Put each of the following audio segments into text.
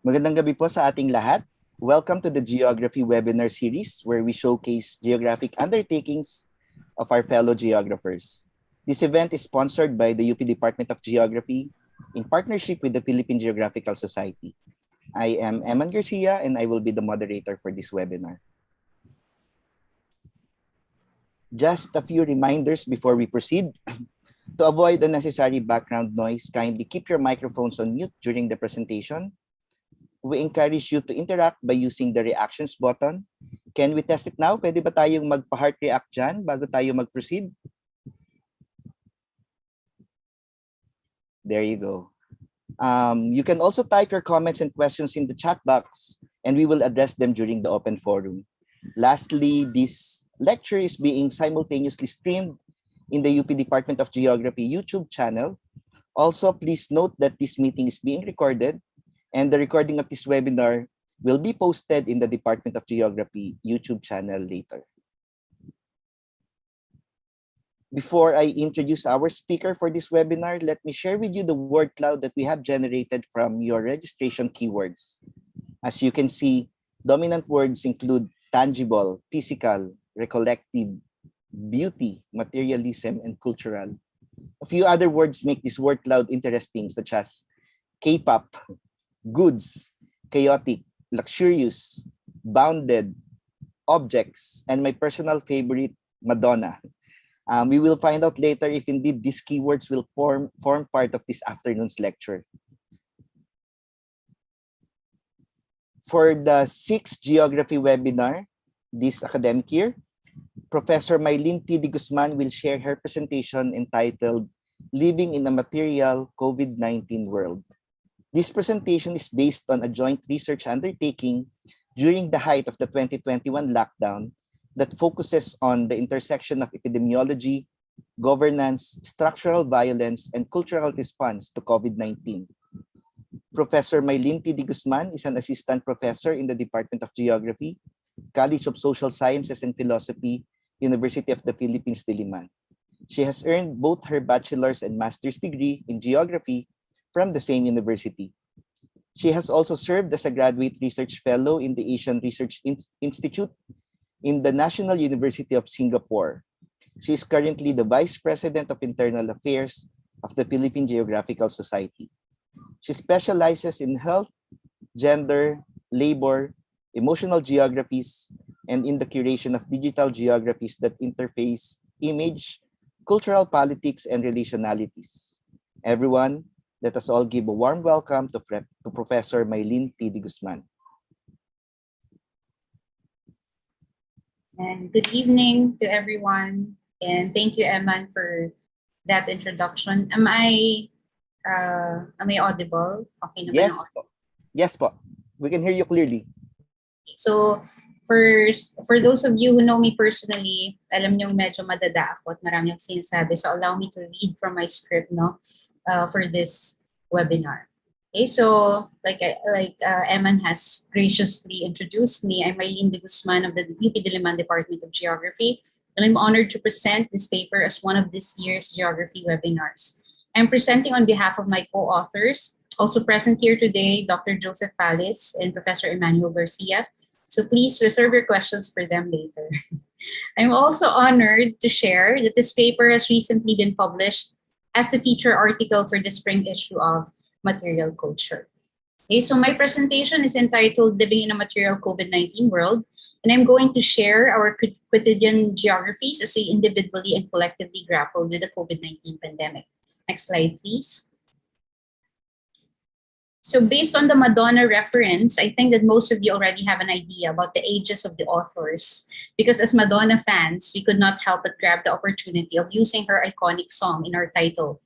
Magandang gabi po sa ating lahat. Welcome to the Geography Webinar Series where we showcase geographic undertakings of our fellow geographers. This event is sponsored by the UP Department of Geography in partnership with the Philippine Geographical Society. I am Eman Garcia and I will be the moderator for this webinar. Just a few reminders before we proceed. To avoid unnecessary background noise, kindly keep your microphones on mute during the presentation. We encourage you to interact by using the reactions button. Can we test it now? Pwede ba tayong magpa-heart react dyan bago tayo mag-proceed? There you go. You can also type your comments and questions in the chat box and we will address them during the open forum. Lastly, this lecture is being simultaneously streamed in the UP Department of Geography YouTube channel. Also, please note that this meeting is being recorded and the recording of this webinar will be posted in the Department of Geography YouTube channel later. Before I introduce our speaker for this webinar, let me share with you the word cloud that we have generated from your registration keywords. As you can see, dominant words include tangible, physical, recollective, beauty, materialism, and cultural. A few other words make this word cloud interesting, such as K-pop, goods, chaotic, luxurious, bounded, objects, and my personal favorite, Madonna. We will find out later if indeed these keywords will form part of this afternoon's lecture. For the 6th geography webinar this academic year, Professor Mylene Guzman will share her presentation entitled Living in a Material COVID-19 World. This presentation is based on a joint research undertaking during the height of the 2021 lockdown that focuses on the intersection of epidemiology, governance, structural violence, and cultural response to COVID-19. Professor Mylene Guzman is an assistant professor in the Department of Geography, College of Social Sciences and Philosophy, University of the Philippines, Diliman. She has earned both her bachelor's and master's degree in geography from the same university. She has also served as a graduate research fellow in the Asian Research Institute in the National University of Singapore. She is currently the Vice President of Internal Affairs of the Philippine Geographical Society. She specializes in health, gender, labor, emotional geographies, and in the curation of digital geographies that interface image, cultural politics, and relationalities. Everyone, let us all give a warm welcome to Professor Mylene Guzman. And good evening to everyone. And thank you, Eman, for that introduction. Am I audible? Okay naman Yes, ako. po. Yes, po. We can hear you clearly. So, first, for those of you who know me personally, alam niyong medyo madada ako at marami akong sinasabi. So, allow me to read from my script, for this webinar. Okay, so like Eman has graciously introduced me, I'm Mylene Guzman of the UP Diliman Department of Geography, and I'm honored to present this paper as one of this year's geography webinars. I'm presenting on behalf of my co-authors, also present here today, Dr. Joseph Palis and Professor Emmanuel Garcia. So please reserve your questions for them later. I'm also honored to share that this paper has recently been published as the feature article for the spring issue of Material Culture. Okay, so my presentation is entitled Living in a Material COVID-19 World, and I'm going to share our quotidian geographies as we individually and collectively grapple with the COVID-19 pandemic. Next slide, please. So based on the Madonna reference, I think that most of you already have an idea about the ages of the authors, because as Madonna fans, we could not help but grab the opportunity of using her iconic song in our title.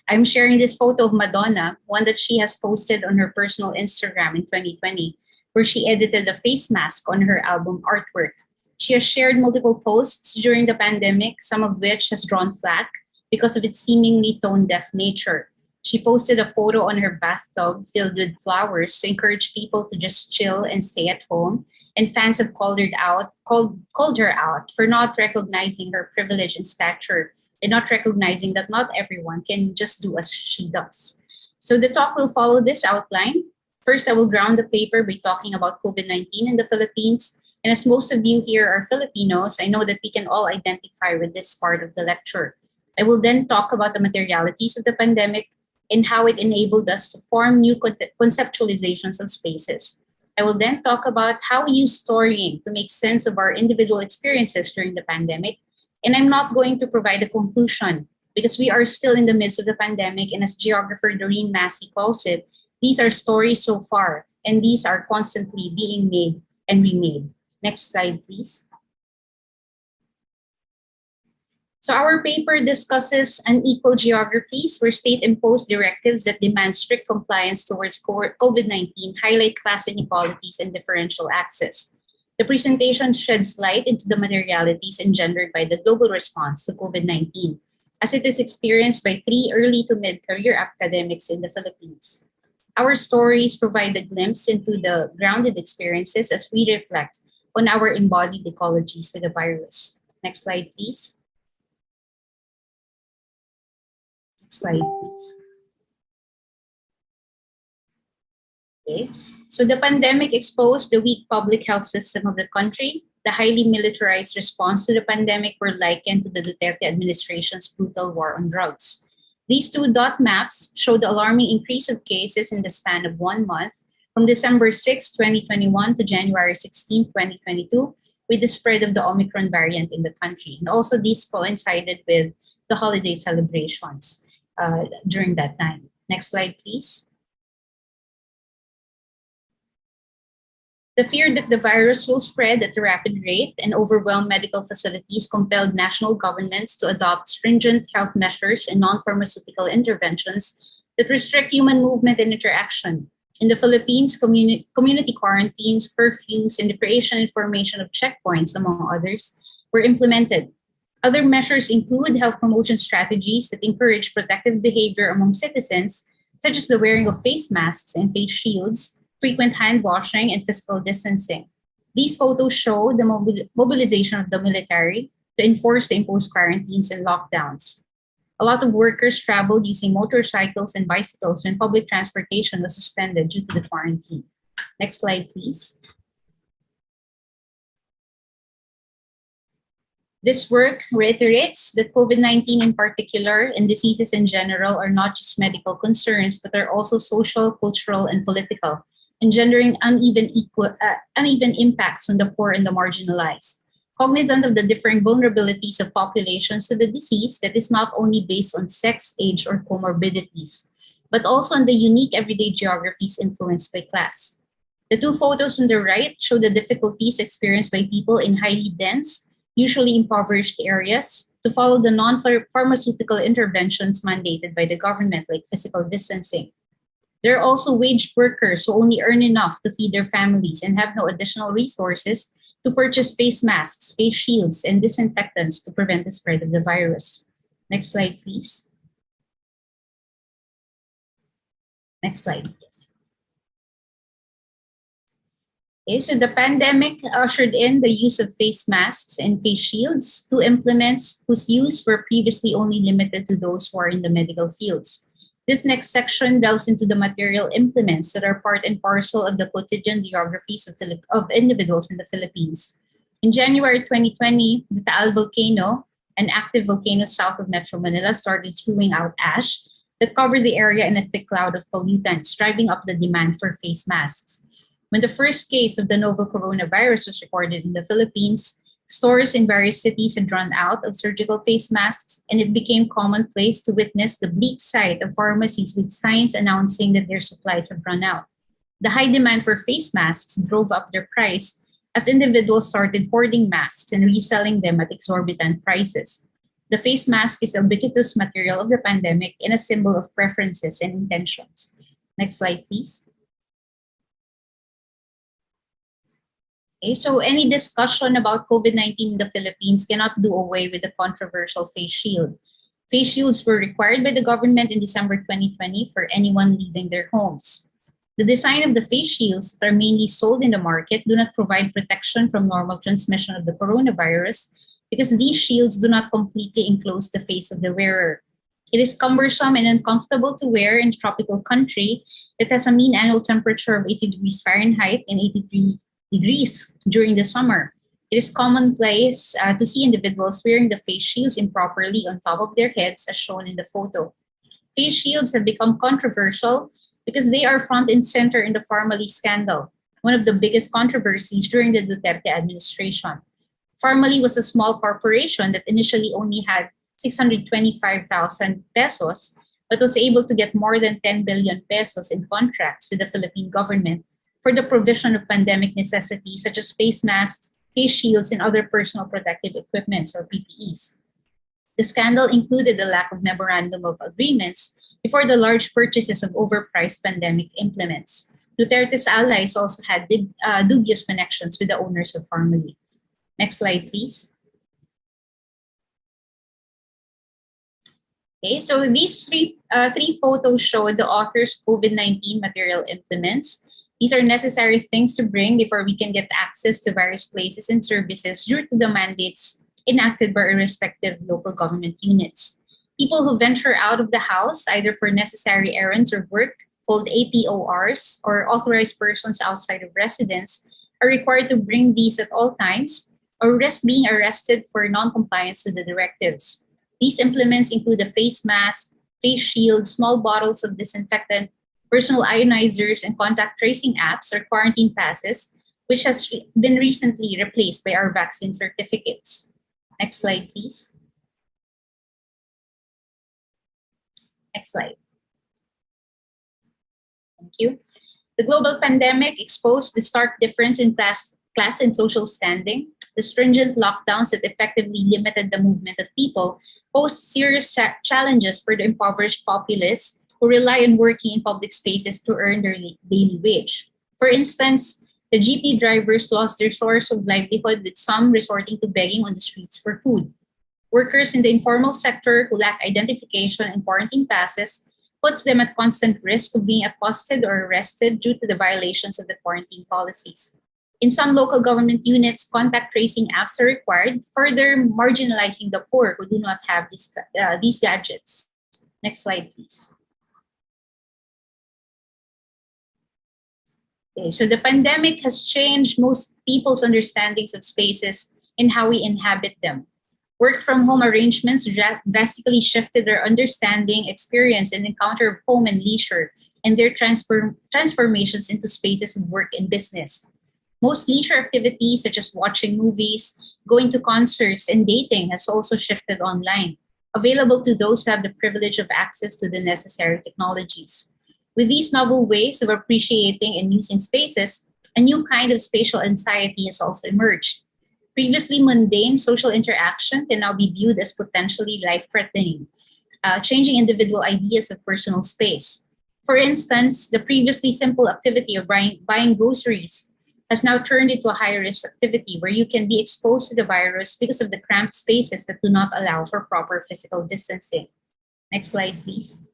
I'm sharing this photo of Madonna, one that she has posted on her personal Instagram in 2020, where she edited a face mask on her album artwork. She has shared multiple posts during the pandemic, some of which has drawn flack because of its seemingly tone-deaf nature. She posted a photo on her bathtub filled with flowers to encourage people to just chill and stay at home. And fans have called her out for not recognizing her privilege and stature and not recognizing that not everyone can just do as she does. So the talk will follow this outline. First, I will ground the paper by talking about COVID-19 in the Philippines. And as most of you here are Filipinos, I know that we can all identify with this part of the lecture. I will then talk about the materialities of the pandemic and how it enabled us to form new conceptualizations of spaces. I will then talk about how we use storying to make sense of our individual experiences during the pandemic. And I'm not going to provide a conclusion because we are still in the midst of the pandemic. And as geographer Doreen Massey calls it, these are stories so far, and these are constantly being made and remade. Next slide, please. So our paper discusses unequal geographies where state-imposed directives that demand strict compliance towards COVID-19 highlight class inequalities and differential access. The presentation sheds light into the materialities engendered by the global response to COVID-19, as it is experienced by 3 early to mid-career academics in the Philippines. Our stories provide a glimpse into the grounded experiences as we reflect on our embodied ecologies with the virus. Next slide, please. Slide, please. Okay. So the pandemic exposed the weak public health system of the country. The highly militarized response to the pandemic were likened to the Duterte administration's brutal war on drugs. These two dot maps show the alarming increase of cases in the span of 1 month from December 6, 2021 to January 16, 2022, with the spread of the Omicron variant in the country. And also these coincided with the holiday celebrations during that time. Next slide, please. The fear that the virus will spread at a rapid rate and overwhelm medical facilities compelled national governments to adopt stringent health measures and non-pharmaceutical interventions that restrict human movement and interaction. In the Philippines, community quarantines, curfews, and the creation and formation of checkpoints, among others, were implemented. Other measures include health promotion strategies that encourage protective behavior among citizens, such as the wearing of face masks and face shields, frequent hand washing, and physical distancing. These photos show the mobilization of the military to enforce the imposed quarantines and lockdowns. A lot of workers traveled using motorcycles and bicycles when public transportation was suspended due to the quarantine. Next slide, please. This work reiterates that COVID-19 in particular and diseases in general are not just medical concerns, but are also social, cultural, and political, engendering uneven impacts on the poor and the marginalized. Cognizant of the differing vulnerabilities of populations to the disease that is not only based on sex, age, or comorbidities, but also on the unique everyday geographies influenced by class. The two photos on the right show the difficulties experienced by people in highly dense, usually impoverished areas to follow the non-pharmaceutical interventions mandated by the government, like physical distancing. There are also wage workers who only earn enough to feed their families and have no additional resources to purchase face masks, face shields, and disinfectants to prevent the spread of the virus. Next slide, please. Next slide, please. Okay, so the pandemic ushered in the use of face masks and face shields, two implements whose use were previously only limited to those who are in the medical fields. This next section delves into the material implements that are part and parcel of the quotidian geographies of individuals in the Philippines. In January 2020, the Taal volcano, an active volcano south of Metro Manila, started spewing out ash that covered the area in a thick cloud of pollutants, driving up the demand for face masks. When the first case of the novel coronavirus was recorded in the Philippines, stores in various cities had run out of surgical face masks, and it became commonplace to witness the bleak sight of pharmacies with signs announcing that their supplies have run out. The high demand for face masks drove up their price as individuals started hoarding masks and reselling them at exorbitant prices. The face mask is the ubiquitous material of the pandemic and a symbol of preferences and intentions. Next slide, please. Okay, so any discussion about COVID-19 in the Philippines cannot do away with the controversial face shield. Face shields were required by the government in December 2020 for anyone leaving their homes. The design of the face shields that are mainly sold in the market do not provide protection from normal transmission of the coronavirus because these shields do not completely enclose the face of the wearer. It is cumbersome and uncomfortable to wear in a tropical country, It has a mean annual temperature of 80 degrees Fahrenheit and 83 degrees during the summer. It is commonplace to see individuals wearing the face shields improperly on top of their heads, as shown in the photo. Face shields have become controversial because they are front and center in the Pharmaly scandal, one of the biggest controversies during the Duterte administration. Pharmaly was a small corporation that initially only had 625,000 pesos, but was able to get more than 10 billion pesos in contracts with the Philippine government for the provision of pandemic necessities such as face masks, face shields, and other personal protective equipments or PPEs. The scandal included the lack of memorandum of agreements before the large purchases of overpriced pandemic implements. Duterte's allies also had dubious connections with the owners of Pharmaly. Next slide, please. Okay, so these three photos show the author's COVID-19 material implements. These are necessary things to bring before we can get access to various places and services due to the mandates enacted by our respective local government units. People who venture out of the house, either for necessary errands or work, called APORs, or authorized persons outside of residence, are required to bring these at all times or risk being arrested for non-compliance to the directives. These implements include a face mask, face shield, small bottles of disinfectant, personal ionizers, and contact tracing apps or quarantine passes, which has been recently replaced by our vaccine certificates. Next slide, please. Next slide. Thank you. The global pandemic exposed the stark difference in class and social standing. The stringent lockdowns that effectively limited the movement of people posed serious challenges for the impoverished populace who rely on working in public spaces to earn their daily wage. For instance, the GP drivers lost their source of livelihood, with some resorting to begging on the streets for food. Workers in the informal sector who lack identification and quarantine passes puts them at constant risk of being accosted or arrested due to the violations of the quarantine policies. In some local government units, contact tracing apps are required, further marginalizing the poor who do not have these gadgets. Next slide, please. Okay, so the pandemic has changed most people's understandings of spaces and how we inhabit them. Work from home arrangements drastically shifted their understanding, experience, and encounter of home and leisure, and their transformations into spaces of work and business. Most leisure activities, such as watching movies, going to concerts, and dating, has also shifted online, available to those who have the privilege of access to the necessary technologies. With these novel ways of appreciating and using spaces, a new kind of spatial anxiety has also emerged. Previously mundane social interaction can now be viewed as potentially life-threatening, changing individual ideas of personal space. For instance, the previously simple activity of buying groceries has now turned into a high-risk activity where you can be exposed to the virus because of the cramped spaces that do not allow for proper physical distancing. Next slide, please.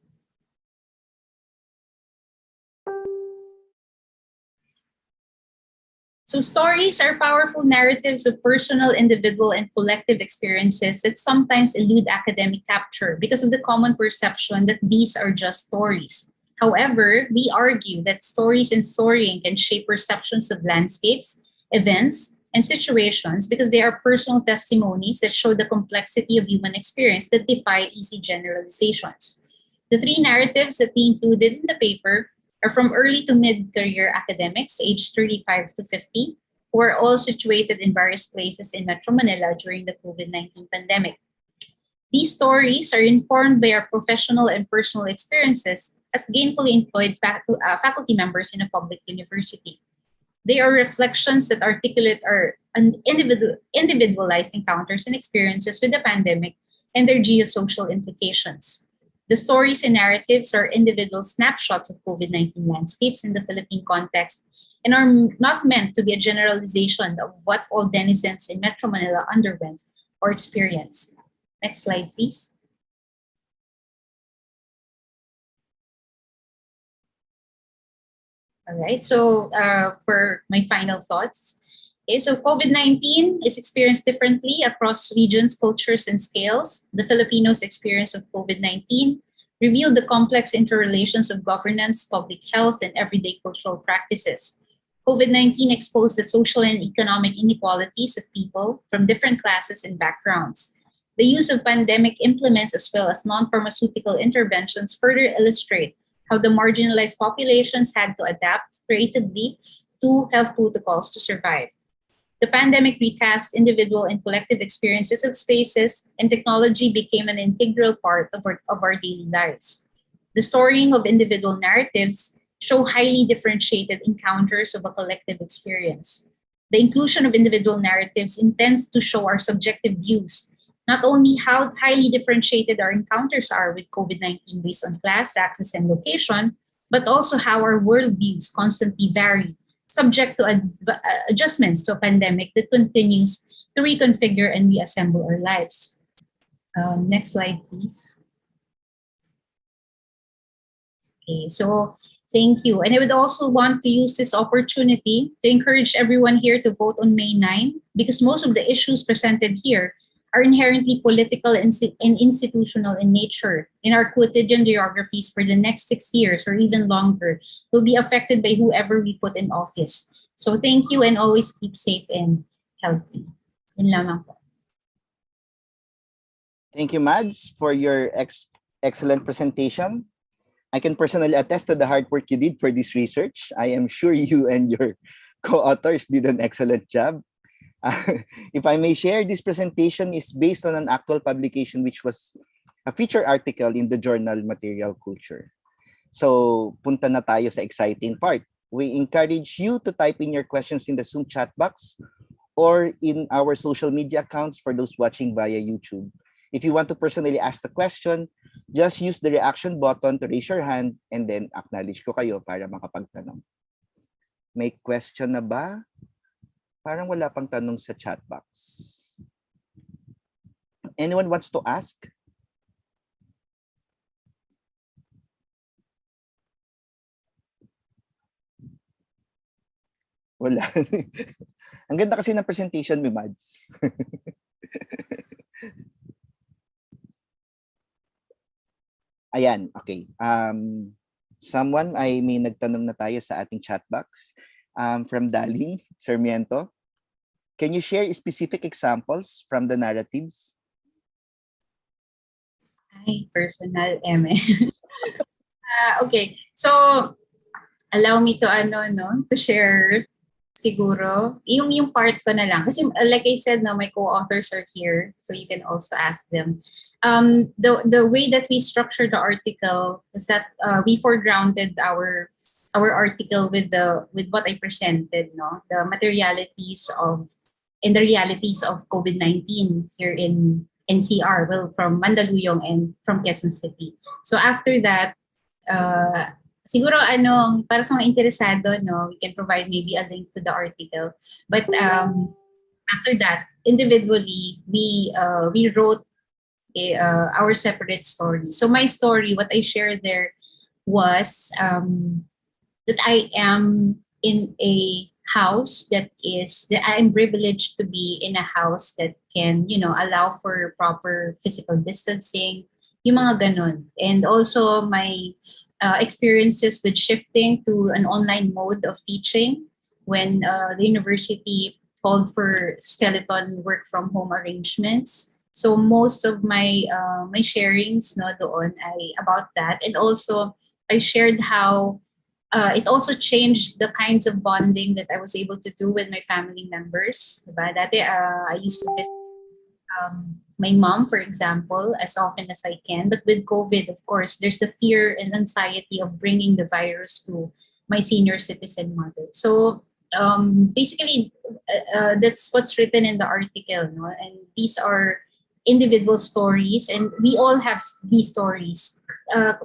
So stories are powerful narratives of personal, individual, and collective experiences that sometimes elude academic capture because of the common perception that these are just stories. However, we argue that stories and storying can shape perceptions of landscapes, events, and situations because they are personal testimonies that show the complexity of human experience that defy easy generalizations. The three narratives that we included in the paper are from early to mid-career academics aged 35 to 50, who are all situated in various places in Metro Manila during the COVID-19 pandemic. These stories are informed by our professional and personal experiences as gainfully employed faculty members in a public university. They are reflections that articulate our individualized encounters and experiences with the pandemic and their geosocial implications. The stories and narratives are individual snapshots of COVID-19 landscapes in the Philippine context and are not meant to be a generalization of what all denizens in Metro Manila underwent or experienced. Next slide, please. All right, so for my final thoughts, okay, so COVID-19 is experienced differently across regions, cultures, and scales. The Filipinos' experience of COVID-19 revealed the complex interrelations of governance, public health, and everyday cultural practices. COVID-19 exposed the social and economic inequalities of people from different classes and backgrounds. The use of pandemic implements as well as non-pharmaceutical interventions further illustrate how the marginalized populations had to adapt creatively to health protocols to survive. The pandemic recast individual and collective experiences of spaces, and technology became an integral part of our daily lives. The storying of individual narratives show highly differentiated encounters of a collective experience. The inclusion of individual narratives intends to show our subjective views, not only how highly differentiated our encounters are with COVID-19 based on class, access, and location, but also how our worldviews constantly vary, subject to adjustments to a pandemic that continues to reconfigure and reassemble our lives. Next slide, please. Okay, so thank you. And I would also want to use this opportunity to encourage everyone here to vote on May 9, because most of the issues presented here are inherently political and institutional in nature. In our quotidian geographies for the next 6 years or even longer will be affected by whoever we put in office. So thank you, and always keep safe and healthy. Yun lamang po. Thank you, Mads, for your excellent presentation. I can personally attest to the hard work you did for this research. I am sure you and your co-authors did an excellent job. If I may share, this presentation is based on an actual publication which was a feature article in the journal Material Culture. So, punta na tayo sa exciting part. We encourage you to type in your questions in the Zoom chat box or in our social media accounts for those watching via YouTube. If you want to personally ask the question, just use the reaction button to raise your hand and then acknowledge ko kayo para makapagtanong. May question na ba? Parang wala pang tanong sa chat box. Anyone wants to ask? Wala. Ang ganda kasi ng presentation ni Mads. Ayan, okay. Someone ay may nagtanong na tayo sa ating chat box. From Daling Sarmiento. Can you share specific examples from the narratives? Ay, personal, okay, so allow me to to share siguro yung part ko na lang, kasi like I said, no, my co-authors are here, so you can also ask them. The way that we structure the article is that we foregrounded our article with what I presented, no, the materialities of and the realities of COVID-19 here in NCR, well, from Mandaluyong and from Quezon City. So after that, siguro para sa mga interesado, no, we can provide maybe a link to the article. But after that, individually, we wrote our separate stories. So my story, what I shared there was that I am in a house that I'm privileged to be in a house that can, allow for proper physical distancing, yung mga ganun. And also my experiences with shifting to an online mode of teaching when the university called for skeleton work from home arrangements. So most of my my sharings, no, doon ay about that. And also I shared how it also changed the kinds of bonding that I was able to do with my family members. Diba? Dati, I used to visit my mom, for example, as often as I can. But with COVID, of course, there's the fear and anxiety of bringing the virus to my senior citizen mother. So basically, that's what's written in the article. No? And these are individual stories, and we all have these stories.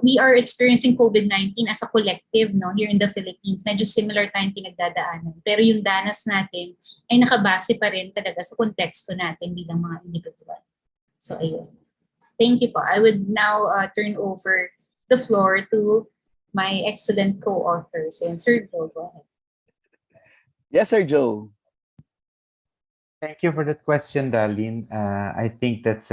We are experiencing COVID-19 as a collective, no, here in the Philippines. Medyo similar tayong pinagdadaanan. Pero yung danas natin ay nakabase pa rin talaga sa konteksto natin bilang mga individual. So, ayun. Thank you po. I would now turn over the floor to my excellent co-authors. And Sir Joe, go ahead. Yes, Sir Joe. Thank you for that question, Darlene. I think that's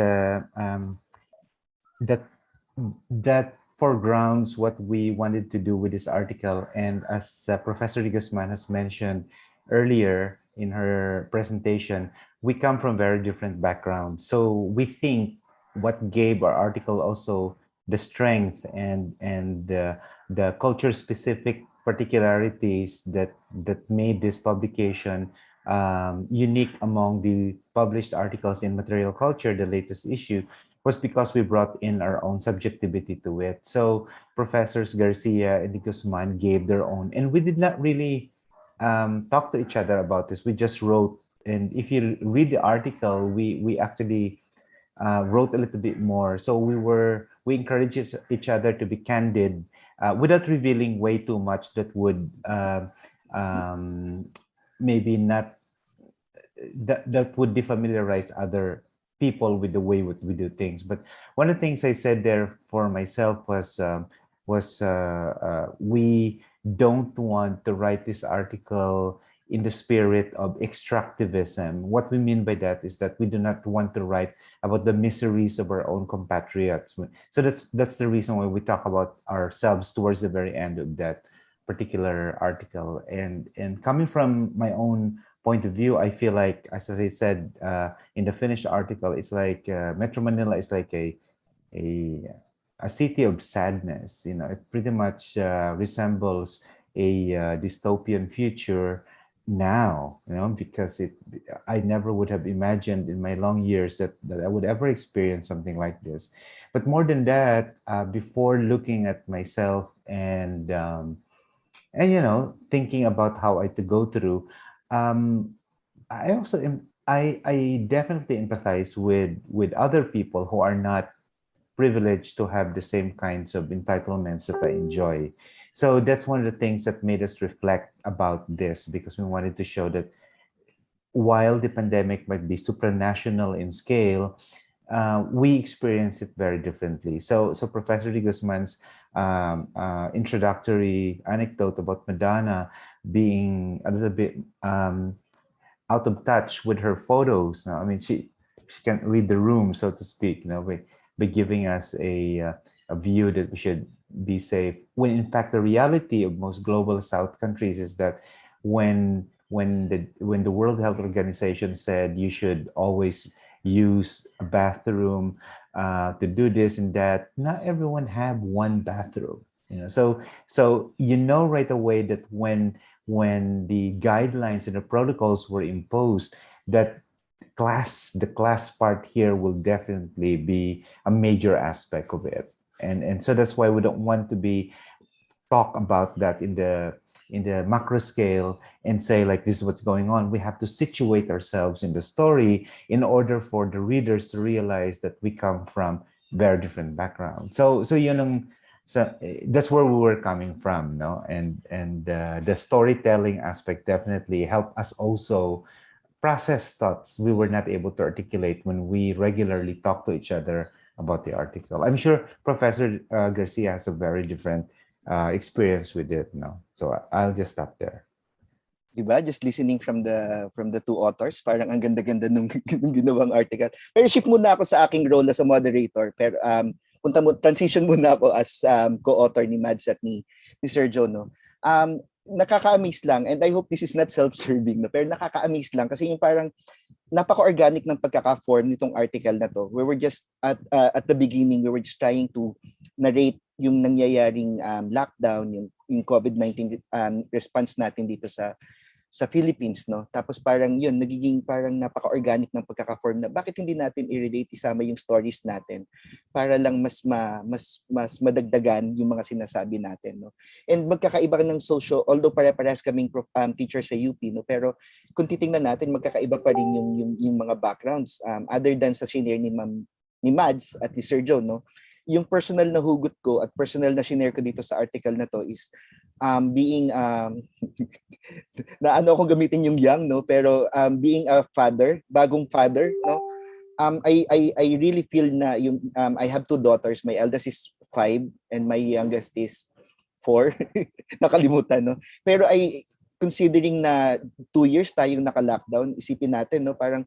that foregrounds what we wanted to do with this article. And as Professor Guzman has mentioned earlier in her presentation, we come from very different backgrounds. So we think what gave our article also the strength and the culture specific particularities that made this publication unique among the published articles in Material Culture, the latest issue, was because we brought in our own subjectivity to it. So Professors Garcia and Guzman gave their own, and we did not really talk to each other about this. We just wrote, and if you read the article, we actually wrote a little bit more. So we encouraged each other to be candid without revealing way too much that would maybe not that would defamiliarize other people with the way we do things. But one of the things I said there for myself was we don't want to write this article in the spirit of extractivism. What we mean by that is that we do not want to write about the miseries of our own compatriots. So that's the reason why we talk about ourselves towards the very end of that particular article. And coming from my own point of view, I feel like, as I said in the finished article, it's like Metro Manila is like a a city of sadness. You know, it pretty much resembles a dystopian future now. You know, because I never would have imagined in my long years that I would ever experience something like this. But more than that, before looking at myself and you know, thinking about how I to go through, I also I definitely empathize with other people who are not privileged to have the same kinds of entitlements that I enjoy. So that's one of the things that made us reflect about this, because we wanted to show that while the pandemic might be supranational in scale, we experience it very differently. So Professor de Guzman's introductory anecdote about Madonna being a little bit out of touch with her photos. Now, I mean, she can read the room, so to speak, you know, by giving us a view that we should be safe. When in fact the reality of most global South countries is that when the World Health Organization said you should always use a bathroom to do this and that, not everyone have one bathroom. You know, so you know right away that when the guidelines and the protocols were imposed, that the class part here will definitely be a major aspect of it. And so that's why we don't want to be talk about that in the macro scale and say like this is what's going on. We have to situate ourselves in the story in order for the readers to realize that we come from very different backgrounds. So yun ang, so that's where we were coming from, no? And the storytelling aspect definitely helped us also process thoughts we were not able to articulate when we regularly talk to each other about the article. I'm sure Professor Garcia has a very different experience with it, no? So I'll just stop there. Diba? Just listening from the two authors, parang ang ganda-ganda nung ginawang article. Pero shift muna ako sa aking role as a moderator. Pero transition muna ako as co-author ni Mads at ni Sir Joe, no. Nakaka-amaze lang, and I hope this is not self-serving, no, pero nakaka-amaze lang kasi yung parang napaka-organic ng pagkaka-form nitong article na to. We were just at the beginning, we were just trying to narrate yung nangyayaring lockdown, yung COVID-19 response natin dito sa Philippines, no. Tapos parang yun, nagiging parang napaka-organic ng pagkaka-form na bakit hindi natin i-relate isama yung stories natin para lang mas madagdagan yung mga sinasabi natin, no. And magkakaiba ng although pare-parehas kaming teacher sa UP, no, pero kung titingnan natin magkakaiba pa rin yung mga backgrounds other than sa senior ni Mads at ni Sir Joe, no. Yung personal na hugot ko at personal na shinare ko dito sa article na to is being na ano akong gamitin yung young, no, pero being a father, bagong father, no. I really feel na yung I have two daughters. My eldest is 5 and my youngest is 4. Nakalimutan, no. Pero considering na 2 years tayong naka-lockdown, isipin natin, no, parang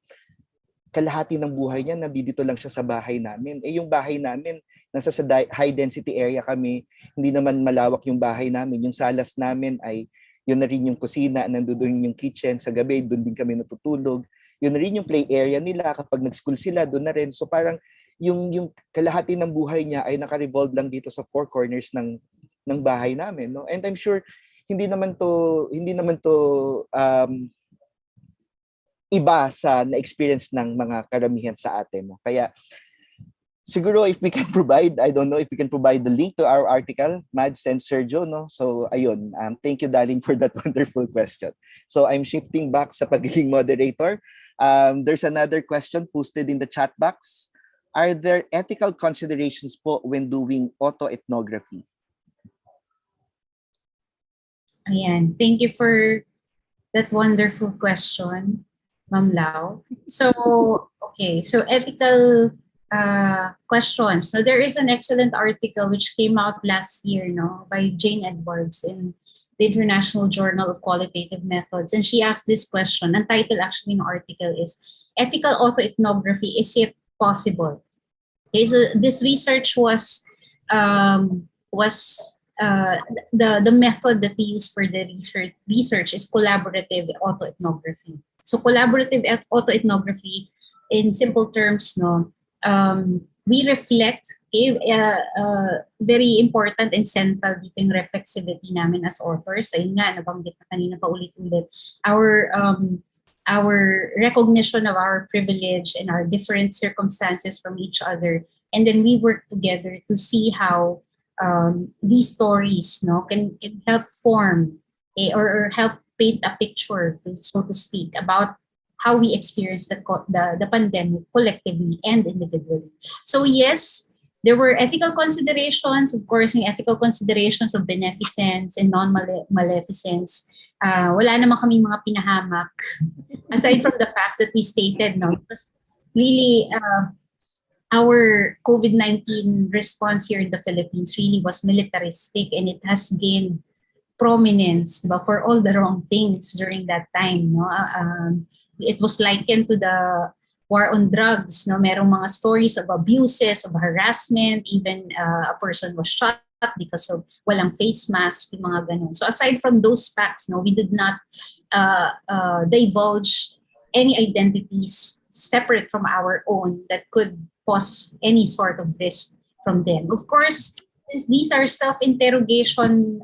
kalahati ng buhay niya nandito lang siya sa bahay namin. Eh yung bahay namin, nasa sa high density area kami, hindi naman malawak yung bahay namin. Yung salas namin ay yun na rin yung kusina, nandoon yung kitchen, sa gabi doon din kami natutulog. Yun na rin yung play area nila, kapag nag-school sila doon na rin. So parang yung kalahati ng buhay niya ay naka-revolve lang dito sa four corners ng bahay namin, no? And I'm sure hindi naman to iba sa na-experience ng mga karamihan sa atin, no? Kaya siguro if we can provide, I don't know if we can provide the link to our article, Mads and Sergio, no? So ayun, thank you darling for that wonderful question. So I'm shifting back sa pagiging moderator. There's another question posted in the chat box. Are there ethical considerations po when doing autoethnography? Ayan, thank you for that wonderful question, Ma'am Lau. So, okay, so ethical questions. So there is an excellent article which came out last year, no, by Jane Edwards in the International Journal of Qualitative Methods, and she asked this question. Ang title actually ng article is "Ethical Autoethnography: Is it Possible?" Okay, so this research was the method that we use for the research is collaborative autoethnography. So collaborative autoethnography, in simple terms, no, we reflect, very important and central dito yung reflexivity namin as authors. Ayun nga, nabanggit na kanina pa ulit-ulit. Our recognition of our privilege and our different circumstances from each other. And then we work together to see how these stories, no, can help form or help paint a picture, so to speak, about how we experience the pandemic collectively and individually. So yes, there were ethical considerations, of course, yung ethical considerations of beneficence and non-maleficence. Wala naman kaming mga pinahamak. Aside from the facts that we stated, no, because really our COVID-19 response here in the Philippines really was militaristic, and it has gained prominence, diba, for all the wrong things during that time. No? It was likened to the war on drugs. No? Merong mga stories of abuses, of harassment, even a person was shot because of walang face mask, yung mga ganun. So aside from those facts, no, we did not divulge any identities separate from our own that could pose any sort of risk from them. Of course, since these are self-interrogation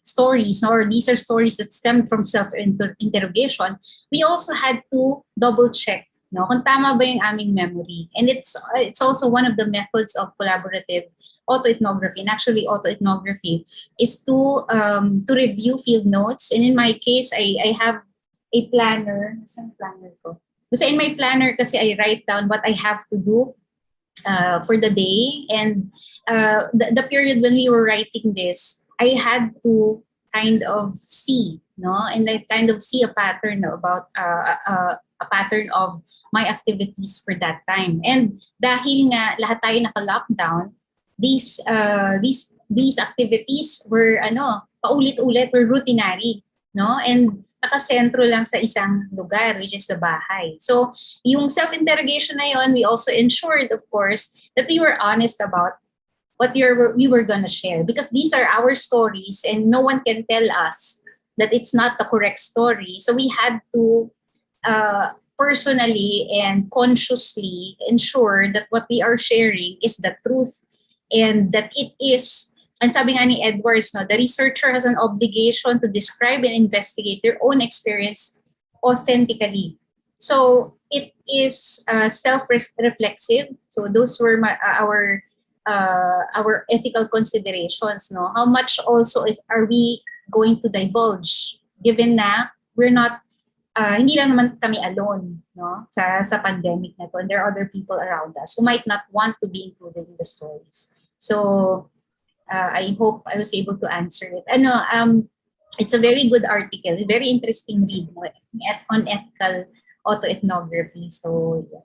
stories, or these are stories that stem from self-interrogation, we also had to double-check, no, kung tama ba yung aming memory. And it's also one of the methods of collaborative autoethnography. And actually, autoethnography is to review field notes. And in my case, I have a planner. Saan planner ko? Basta in my planner kasi I write down what I have to do for the day. And the period when we were writing this, I had to kind of see, no, and I kind of see a pattern about a pattern of my activities for that time. And dahil nga lahat tayo naka-lockdown, these activities were paulit-ulit, were routinary, no, and nakasentro lang sa isang lugar, which is the bahay. So yung self-interrogation na yon, we also ensured, of course, that we were honest about what we were gonna share, because these are our stories and no one can tell us that it's not the correct story. So we had to personally and consciously ensure that what we are sharing is the truth, and that it is, and sabi nga ni Edwards, no, the researcher has an obligation to describe and investigate their own experience authentically. So it is self-reflexive. So those were our ethical considerations, no? How much also are we going to divulge, given na we're not, hindi lang naman kami alone, no, sa pandemic na to, and there are other people around us who might not want to be included in the stories. So I hope I was able to answer it. It's a very good article, a very interesting read, no, on ethical autoethnography. So yeah.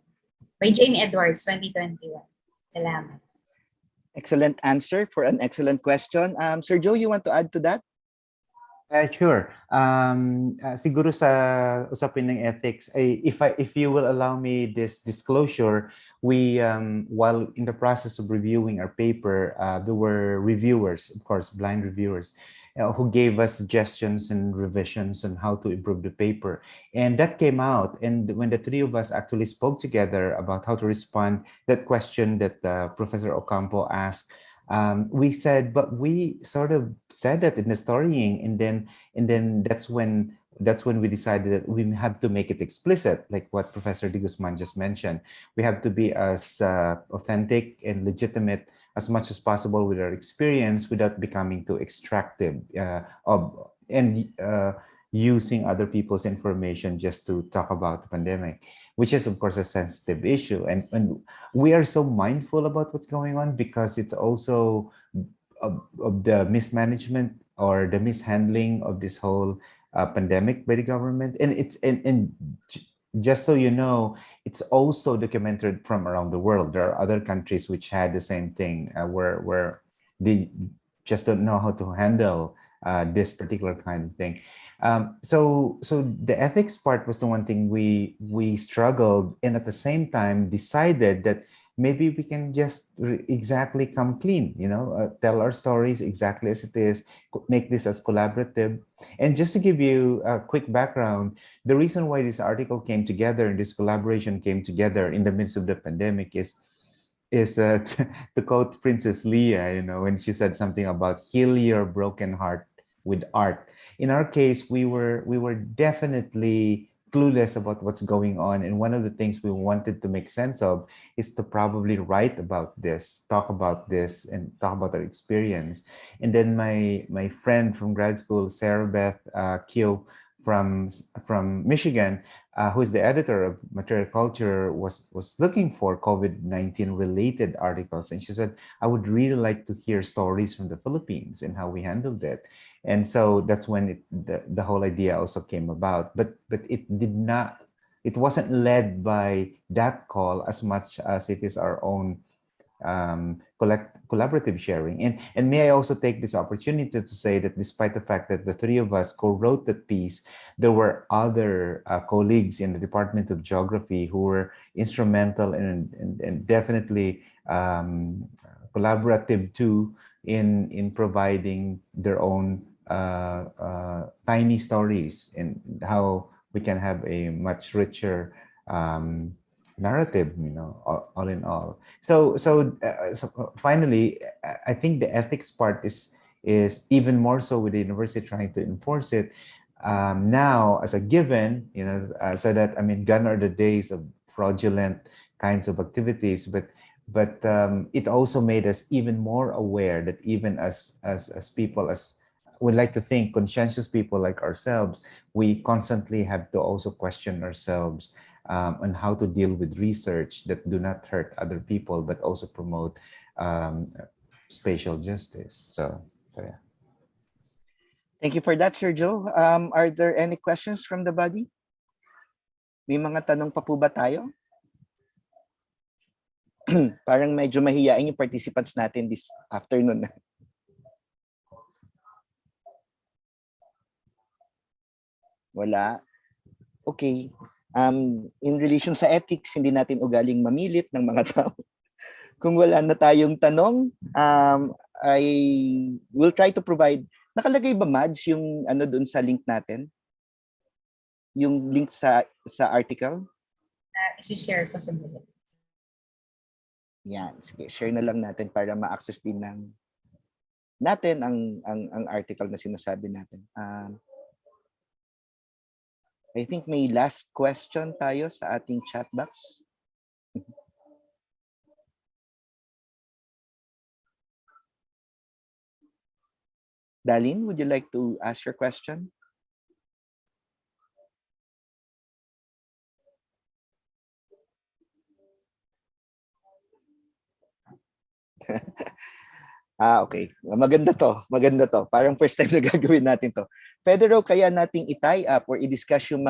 By Jane Edwards, 2021. Salamat. Excellent answer for an excellent question. Sir Joe, you want to add to that? Sure. Siguro sa usapin ng ethics, if you will allow me this disclosure, we while in the process of reviewing our paper, there were reviewers, of course, blind reviewers, who gave us suggestions and revisions on how to improve the paper, and that came out. And when the three of us actually spoke together about how to respond that question that Professor Ocampo asked, we said, but we sort of said that in the storying, and then that's when we decided that we have to make it explicit, like what Professor de Guzman just mentioned. We have to be as authentic and legitimate as much as possible with our experience without becoming too extractive of and using other people's information just to talk about the pandemic, which is of course a sensitive issue. And we are so mindful about what's going on because it's also of the mismanagement or the mishandling of this whole pandemic by the government. And just so you know, it's also documented from around the world. There are other countries which had the same thing, where they just don't know how to handle this particular kind of thing. So the ethics part was the one thing we struggled, and at the same time decided that maybe we can just exactly come clean, tell our stories exactly as it is, make this as collaborative. And just to give you a quick background, the reason why this article came together and this collaboration came together in the midst of the pandemic is to quote Princess Leia, when she said something about heal your broken heart with art. In our case, we were definitely clueless about what's going on, and one of the things we wanted to make sense of is to probably write about this, talk about this, and talk about our experience. And then my friend from grad school, Sarah Beth Kyo from Michigan, who is the editor of Material Culture, was looking for COVID-19 related articles, and she said, I would really like to hear stories from the Philippines and how we handled it. And so that's when the whole idea also came about. But it wasn't led by that call as much as it is our own collaborative sharing. And may I also take this opportunity to say that despite the fact that the three of us co-wrote that piece, there were other colleagues in the Department of Geography who were instrumental and definitely collaborative too in providing their own tiny stories and how we can have a much richer narrative, all in all. So finally, I think the ethics part is even more so with the university trying to enforce it now as a given, so that, gone are the days of fraudulent kinds of activities, but it also made us even more aware that even as people, as we like to think, conscientious people like ourselves, we constantly have to also question ourselves on how to deal with research that do not hurt other people, but also promote spatial justice. So yeah. Thank you for that, Sir Joe. Are there any questions from the body? May mga tanong pa po ba tayo? Parang medyo mahiyain yung participants natin this afternoon. Wala. Okay. In relation sa ethics, hindi natin ugaling mamilit ng mga tao. Kung wala na tayong tanong, I will try to provide. Nakalagay ba, Mads, yung doon sa link natin? Yung link sa article? I-share ko sa mga. Yan, sige, share na lang natin para ma-access din natin ang article na sinasabi natin. I think may last question tayo sa ating chat box. Darlene, would you like to ask your question? Okay. Maganda to. Maganda to. Parang first time na gagawin natin to. Pwede raw kaya nating i-tie up or i-discuss yung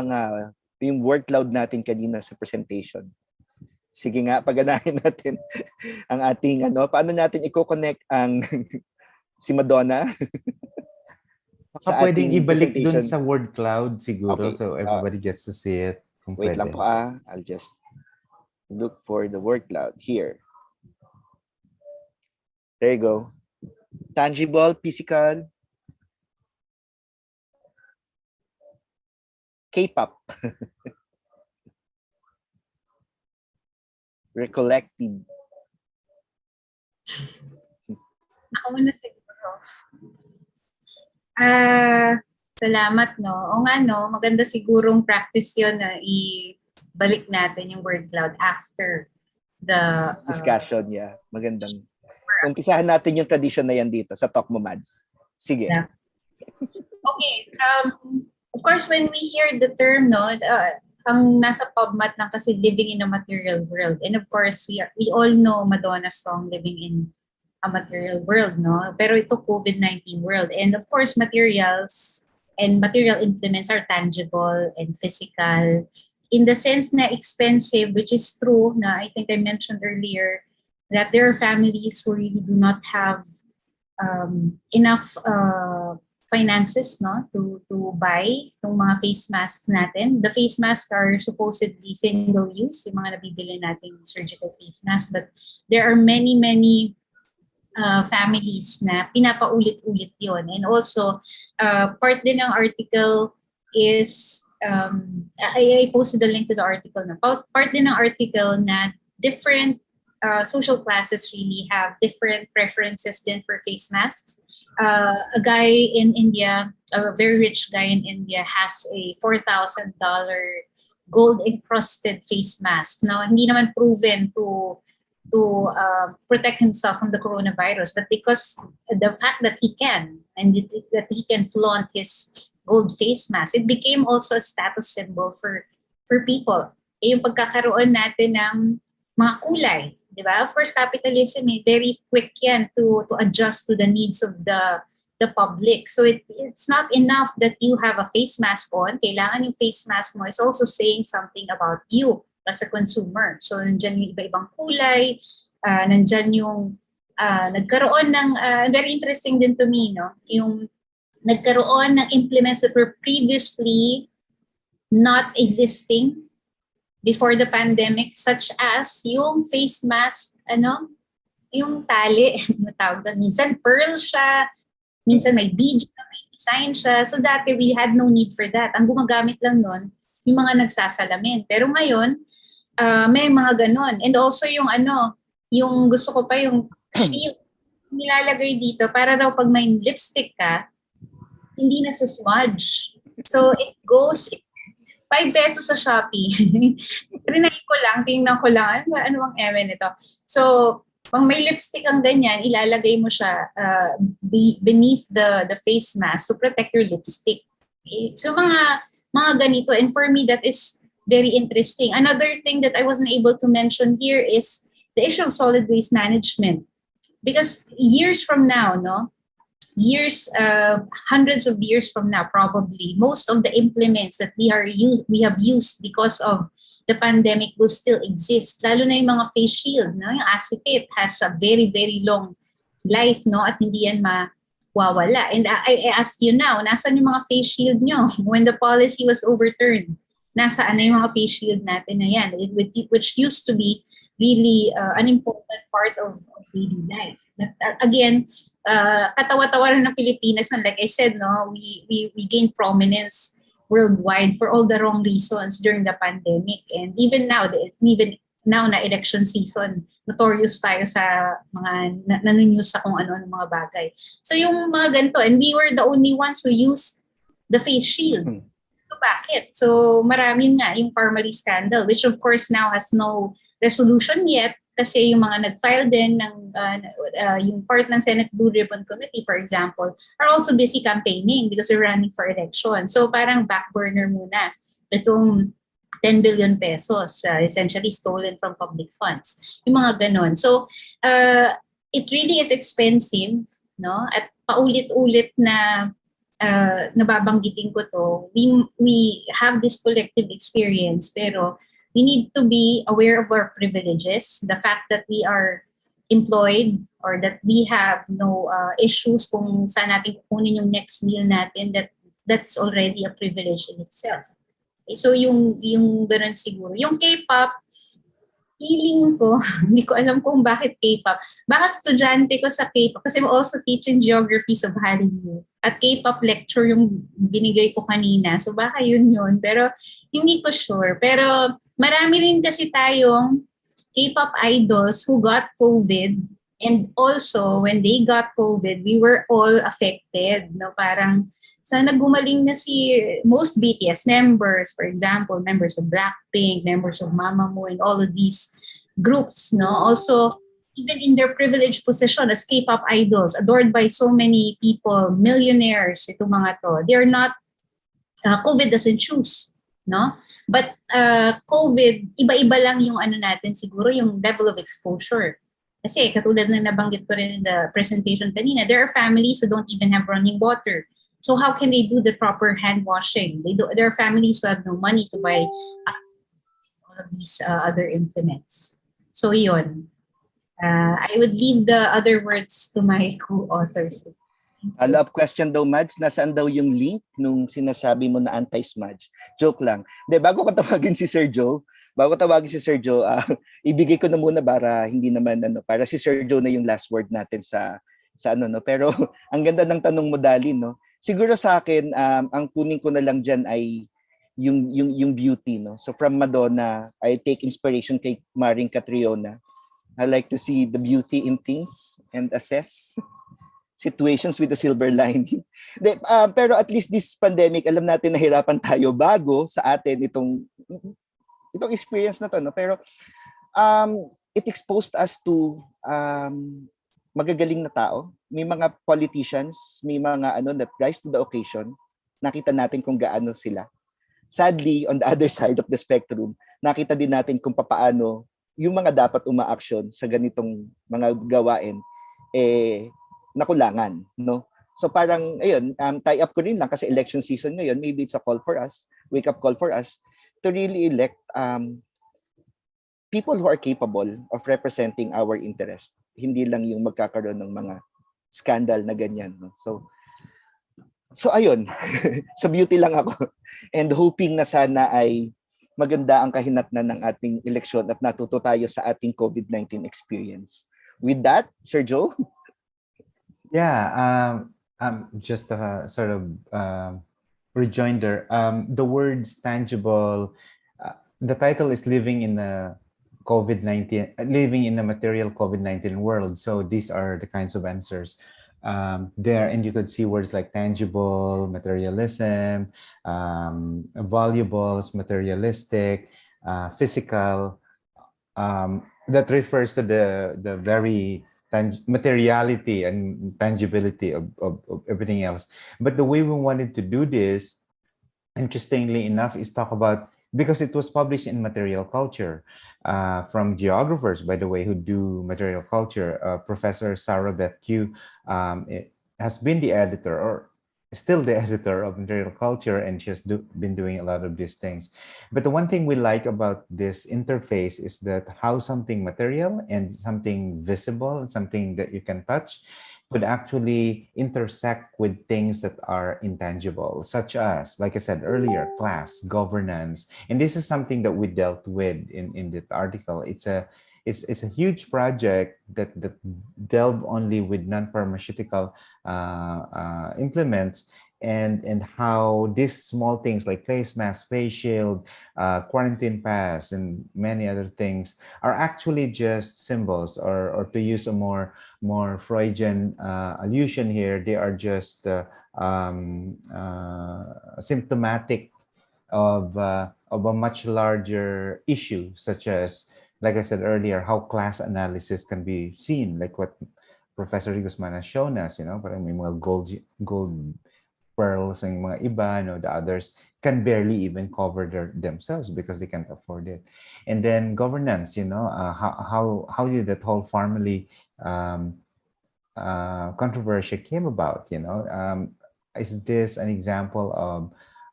word cloud natin kanina sa presentation. Sige nga, paganahin natin ang ating paano natin i-connect ang si Madonna Baka sa pwedeng ating ibalik dun presentation. sa word cloud siguro Okay. so everybody gets to see it kung Wait lang pwede. po I'll just look for the word cloud here. There you go. Tangible, physical, K-pop, recollected. Ako na siguro. Salamat, no? O nga, no? Maganda sigurong practice yun na ibalik natin yung word cloud after the Discussion, yeah. Magandang. Umpisahan natin yung tradition na yan dito sa Talk Mo Mads. Sige. Yeah. Okay. Of course, when we hear the term, no, ang nasa PubMat lang kasi living in a material world. And of course, we all know Madonna's song, Living in a Material World, no? Pero ito COVID-19 world. And of course, materials and material implements are tangible and physical. In the sense na expensive, which is true, na I think I mentioned earlier, that there are families who really do not have enough finances, no, to buy yung mga face masks natin. The face masks are supposedly single use, yung mga nabibili natin surgical face masks, but there are many families na pinapaulit-ulit yon. And also part din ng article is I posted the link to the article na part din ng article na different social classes really have different preferences din for face masks. A guy in India, a very rich guy in India, has a $4,000 gold encrusted face mask. Now, hindi naman proven to protect himself from the coronavirus, but because the fact that he can and that he can flaunt his gold face mask, it became also a status symbol for people. Yung pagkakaroon natin ng mga kulay, di ba? Of course, capitalism very quick yan to adjust to the needs of the public. So it's not enough that you have a face mask on. Kailangan yung face mask mo is also saying something about you as a consumer. So nandyan yung iba-ibang kulay, nandyan yung nagkaroon ng, very interesting din to me, no? Yung nagkaroon ng implements that were previously not existing before the pandemic, such as yung face mask, yung tali, matawag doon. Minsan pearl siya, minsan may beads na may design siya. So dati we had no need for that. Ang gumagamit lang nun, yung mga nagsasalamin. Pero ngayon, may mga ganon. And also yung yung gusto ko pa yung nilalagay dito para daw pag may lipstick ka, hindi na sa smudge. So it goes 5 pesos sa Shopee. Trinay ko lang, tingnan ko lang, ano bang eme nito. So, pag may lipstick ang ganyan, ilalagay mo siya beneath the face mask to protect your lipstick. Okay? So, mga ganito. And for me, that is very interesting. Another thing that I wasn't able to mention here is the issue of solid waste management. Because years from now, hundreds of years from now, probably, most of the implements that we have used because of the pandemic will still exist. Lalo na yung mga face shield, no? Yung acetate has a very, very long life, no? At hindi yan mawawala. And I ask you now, nasaan yung mga face shield nyo? When the policy was overturned, nasaan na yung mga face shield natin na yan? Which used to be really an important part of daily life. But, again, katawa-tawa rin ng Pilipinas, and like I said, no, we gained prominence worldwide for all the wrong reasons during the pandemic. And even now na election season, notorious tayo sa mga nanonews sa kung ano-ano mga bagay. So yung mga ganito, and we were the only ones who used the face shield. So bakit? So marami nga yung Farmally scandal, which of course now has no resolution yet, kasi yung mga nag-file din ng yung part ng Senate Blue Ribbon Committee, for example, are also busy campaigning because they're running for election. So parang back burner muna itong 10 billion pesos, essentially stolen from public funds. Yung mga ganon. So it really is expensive, no? At paulit-ulit na nababanggitin ko to, we have this collective experience, pero we need to be aware of our privileges, the fact that we are employed or that we have no issues kung saan natin kukunin yung next meal natin, that's already a privilege in itself. So yung ganun siguro. Yung K-pop, feeling ko, hindi ko alam kung bakit K-pop. Baka estudyante ko sa K-pop kasi I'm also teaching geographies of Hollywood. At K-pop lecture yung binigay ko kanina. So baka yun. Pero hindi ko sure. Pero marami rin kasi tayong K-pop idols who got COVID, and also when they got COVID, we were all affected. No, parang sana gumaling na si most BTS members, for example, members of Blackpink, members of Mamamoo, and all of these groups. No, also even in their privileged position as K-pop idols, adored by so many people, millionaires, itong mga to, they're not. COVID doesn't choose, no? But COVID, iba-iba lang yung ano natin, siguro yung level of exposure. Kasi katulad na nabanggit ko rin in the presentation kanina, there are families who don't even have running water. So how can they do the proper hand washing? There are families who have no money to buy all of these other implements. So yun. I would leave the other words to my co-authors. Follow-up question daw, Mads, nasaan daw yung link nung sinasabi mo na anti-smudge? Joke lang. Bago ko tawagin si Sir Joe, ibigay ko na muna para hindi naman para si Sir Joe na yung last word natin sa pero ang ganda ng tanong mo, Dali, no. Siguro sa akin, ang kunin ko na lang diyan ay yung beauty, no. So from Madonna, I take inspiration kay Maring Catriona. I like to see the beauty in things and assess situations with a silver lining. Pero at least this pandemic, alam natin nahirapan tayo bago sa atin itong experience na to, no? Pero it exposed us to magagaling na tao. May mga politicians, may mga that rise to the occasion. Nakita natin kung gaano sila. Sadly, on the other side of the spectrum, nakita din natin kung papaano yung mga dapat umaaksyon sa ganitong mga gawain nakulangan, no? So parang ayun, tie up ko rin lang kasi election season ngayon, maybe it's a call for us, wake up call for us to really elect people who are capable of representing our interest. Hindi lang yung magkakaroon ng mga scandal na ganyan, no? So ayun. So beauty lang ako and hoping na sana ay maganda ang kahinatnan ng ating eleksyon at natuto tayo sa ating COVID-19 experience. With that, Sir Joe? Yeah, just a sort of rejoinder. The words tangible, the title is living in a living in a material COVID-19 world. So these are the kinds of answers there, and you could see words like tangible, materialism, valuables, materialistic, physical. That refers to the very materiality and tangibility of everything else. But the way we wanted to do this, interestingly enough, is talk about, because it was published in Material Culture from geographers, by the way, who do material culture. Professor Sarah Beth Q has been the editor, or still the editor of Material Culture, and she has been doing a lot of these things. But the one thing we like about this interface is that how something material and something visible and something that you can touch could actually intersect with things that are intangible, such as, like I said earlier, class, governance. And this is something that we dealt with in that article. It's a huge project that delve only with non-pharmaceutical implements, and how these small things like face mask, face shield, quarantine pass, and many other things are actually just symbols, or to use a more Freudian allusion here, they are just symptomatic of a much larger issue, such as, like I said earlier, how class analysis can be seen, like what Professor Guzman has shown us, parang may mga gold pearls and mga iba, the others can barely even cover themselves because they can't afford it. And then governance, how did that whole family controversy came about, is this an example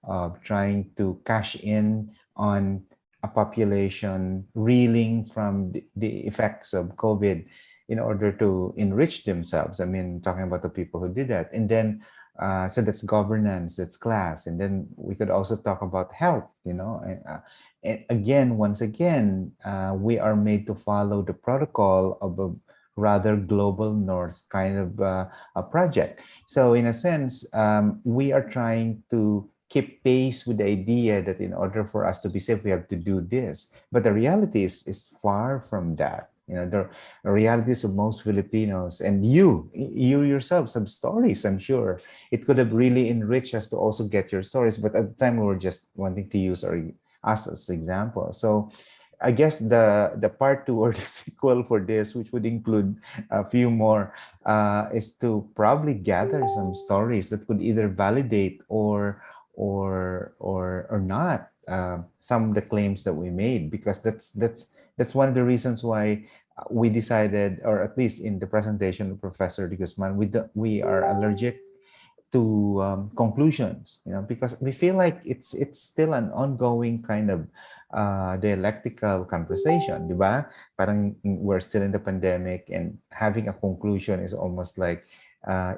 of trying to cash in on a population reeling from the effects of COVID? in order to enrich themselves. I mean, talking about the people who did that. And then, so that's governance, that's class. And then we could also talk about health, and again, once again, we are made to follow the protocol of a rather global north kind of a project. So in a sense, we are trying to keep pace with the idea that in order for us to be safe, we have to do this. But the reality is far from that. The realities of most Filipinos, and you yourselves have stories, I'm sure. It could have really enriched us to also get your stories, but at the time we were just wanting to use us as example. So I guess the part two or the sequel for this, which would include a few more, is to probably gather some stories that could either validate or not some of the claims that we made, because that's one of the reasons why we decided, or at least in the presentation of Professor de Guzman, we are allergic to conclusions, because we feel like it's still an ongoing kind of dialectical conversation, di ba? Parang we're still in the pandemic, and having a conclusion is almost like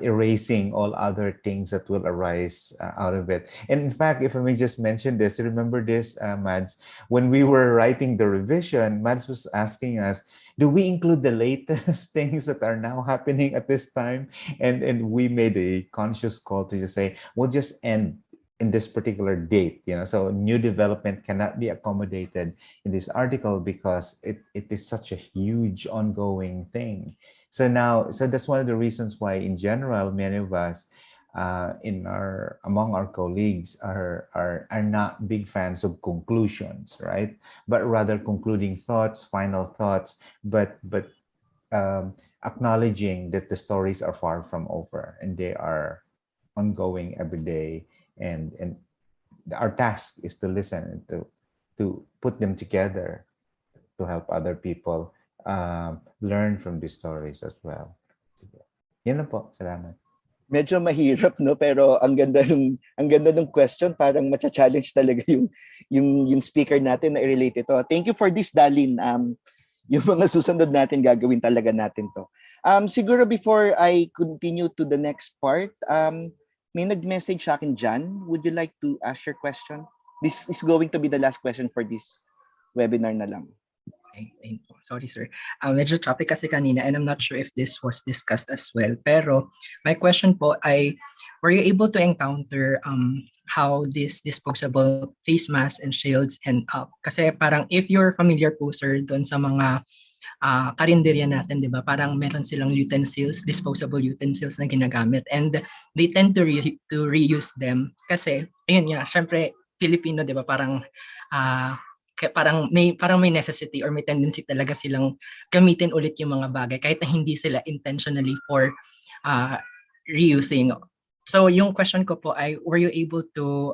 erasing all other things that will arise out of it. And in fact, if I may just mention this, remember this, Mads, when we were writing the revision, Mads was asking us, do we include the latest things that are now happening at this time? And we made a conscious call to just say, we'll just end in this particular date, so new development cannot be accommodated in this article because it is such a huge ongoing thing. So that's one of the reasons why, in general, many of us among our colleagues are not big fans of conclusions, right? But rather concluding thoughts, final thoughts, but acknowledging that the stories are far from over and they are ongoing every day, and our task is to listen and to put them together to help other people learn from these stories as well. Yun na po. Salamat. Medyo mahirap, no, pero ang ganda ng question, parang macha-challenge talaga yung speaker natin na i-relate ito. Thank you for this, Dalin. Yung mga susunod natin gagawin talaga natin to. Siguro before I continue to the next part, may nag-message sa akin, Jan. Would you like to ask your question? This is going to be the last question for this webinar na lang. Sorry, sir. Medyo topic kasi kanina, and I'm not sure if this was discussed as well. Pero my question po ay, were you able to encounter how this disposable face masks and shields end up? Kasi parang if you're familiar po, sir, doon sa mga karinderya natin, di ba? Parang meron silang utensils, disposable utensils na ginagamit, and they tend to reuse them. Kasi, ayun nga, syempre, Filipino, di ba? Parang may necessity or may tendency talaga silang gamitin ulit yung mga bagay kahit na hindi sila intentionally for reusing. So yung question ko po ay, were you able to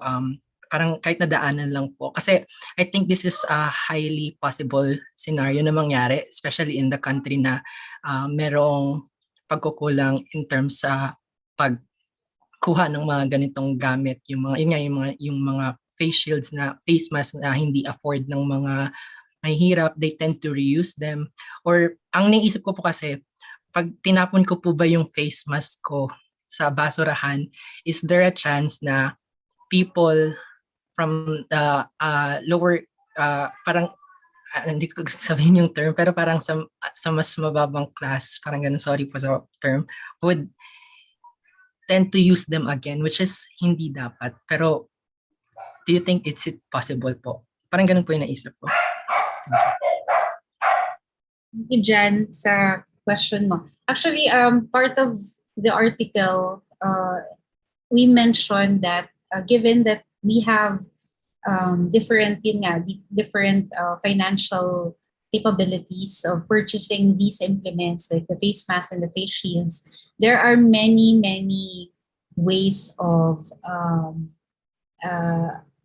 parang kahit nadaanan lang po, kasi I think this is a highly possible scenario na mangyari, especially in the country na merong pagkukulang in terms sa pagkuha ng mga ganitong gamit, yung mga face shields na face mask na hindi afford ng mga mahihirap, they tend to reuse them. Or ang naisip ko po kasi, pag tinapon ko po ba yung face mask ko sa basurahan, is there a chance na people from the lower, parang hindi ko sabihin yung term, pero parang sa mas mababang class, parang ganun, sorry po sa term, would tend to use them again, which is hindi dapat. Pero do you think it's possible po? Parang ganun po yung naisip ko. Thank you, Jan, sa question mo. Actually, part of the article, we mentioned that given that we have different financial capabilities of purchasing these implements, like the face mask and the face shields, there are many ways of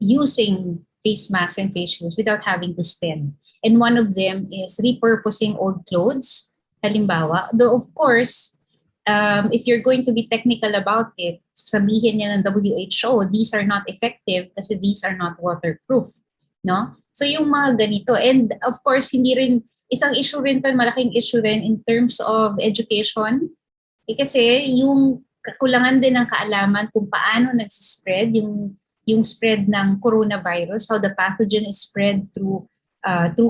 using face masks and face shields without having to spend. And one of them is repurposing old clothes. Halimbawa, though of course, if you're going to be technical about it, sabihin niya ng WHO, these are not effective kasi these are not waterproof, no? So yung mga ganito, and of course, hindi rin isang issue rin to, malaking issue rin in terms of education. Kasi yung kakulangan din ng kaalaman kung paano nagsispread yung spread ng coronavirus, how the pathogen is spread through